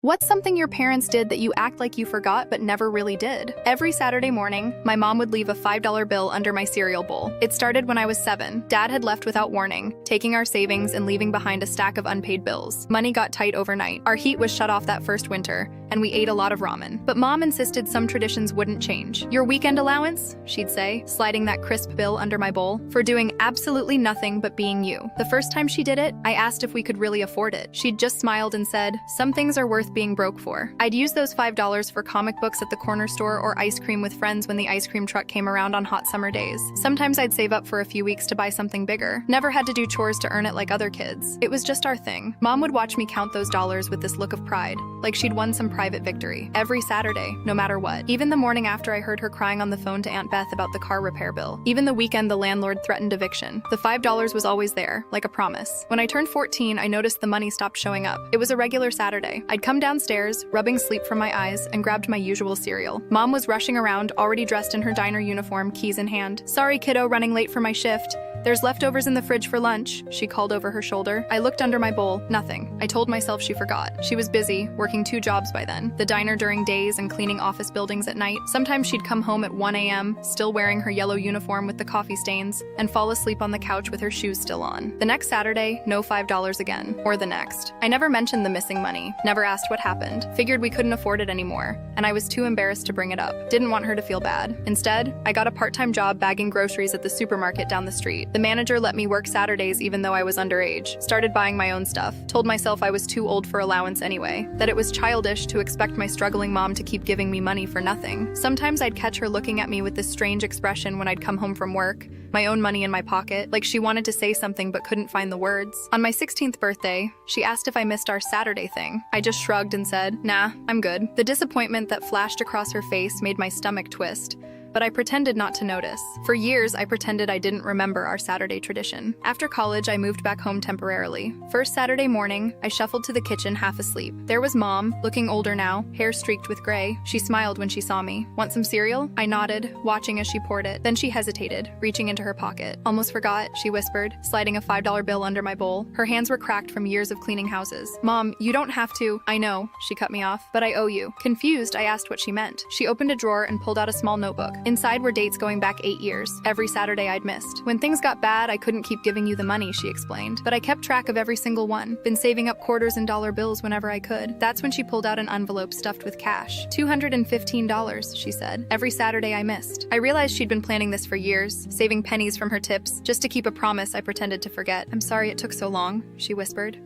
What's something your parents did that you act like you forgot but never really did? Every Saturday morning, my mom would leave a $5 bill under my cereal bowl. It started when I was 7. Dad had left without warning, taking our savings and leaving behind a stack of unpaid bills. Money got tight overnight. Our heat was shut off that first winter, and we ate a lot of ramen. But Mom insisted some traditions wouldn't change. "Your weekend allowance?" she'd say, sliding that crisp bill under my bowl, "for doing absolutely nothing but being you." The first time she did it, I asked if we could really afford it. She'd just smiled and said, "Some things are worth being broke for." I'd use those $5 for comic books at the corner store or ice cream with friends when the ice cream truck came around on hot summer days. Sometimes I'd save up for a few weeks to buy something bigger. Never had to do chores to earn it like other kids. It was just our thing. Mom would watch me count those dollars with this look of pride, like she'd won some private victory. Every Saturday, no matter what. Even the morning after I heard her crying on the phone to Aunt Beth about the car repair bill. Even the weekend the landlord threatened eviction. The $5 was always there, like a promise. When I turned 14, I noticed the money stopped showing up. It was a regular Saturday. I'd come downstairs, rubbing sleep from my eyes, and grabbed my usual cereal. Mom was rushing around, already dressed in her diner uniform, keys in hand. "Sorry, kiddo, running late for my shift. There's leftovers in the fridge for lunch," she called over her shoulder. I looked under my bowl. Nothing. I told myself she forgot. She was busy, working 2 jobs by then. The diner during days and cleaning office buildings at night. Sometimes she'd come home at 1 a.m., still wearing her yellow uniform with the coffee stains, and fall asleep on the couch with her shoes still on. The next Saturday, no $5 again. Or the next. I never mentioned the missing money. Never asked what happened. Figured we couldn't afford it anymore, and I was too embarrassed to bring it up. Didn't want her to feel bad. Instead, I got a part-time job bagging groceries at the supermarket down the street. The manager let me work Saturdays even though I was underage. Started buying my own stuff. Told myself I was too old for allowance anyway. That it was childish to expect my struggling mom to keep giving me money for nothing. Sometimes I'd catch her looking at me with this strange expression when I'd come home from work, my own money in my pocket, like she wanted to say something but couldn't find the words. On my 16th birthday, she asked if I missed our Saturday thing. I just shrugged and said, "Nah, I'm good." The disappointment that flashed across her face made my stomach twist, but I pretended not to notice. For years, I pretended I didn't remember our Saturday tradition. After college, I moved back home temporarily. First Saturday morning, I shuffled to the kitchen half asleep. There was Mom, looking older now, hair streaked with gray. She smiled when she saw me. "Want some cereal?" I nodded, watching as she poured it. Then she hesitated, reaching into her pocket. "Almost forgot," she whispered, sliding a $5 bill under my bowl. Her hands were cracked from years of cleaning houses. "Mom, you don't have to." "I know," she cut me off, "but I owe you." Confused, I asked what she meant. She opened a drawer and pulled out a small notebook. Inside were dates going back 8 years, every Saturday I'd missed. "When things got bad, I couldn't keep giving you the money," she explained, "but I kept track of every single one. Been saving up quarters and dollar bills whenever I could." That's when she pulled out an envelope stuffed with cash. $215, she said. Every Saturday I missed. I realized she'd been planning this for years, saving pennies from her tips, just to keep a promise I pretended to forget. "I'm sorry it took so long," she whispered.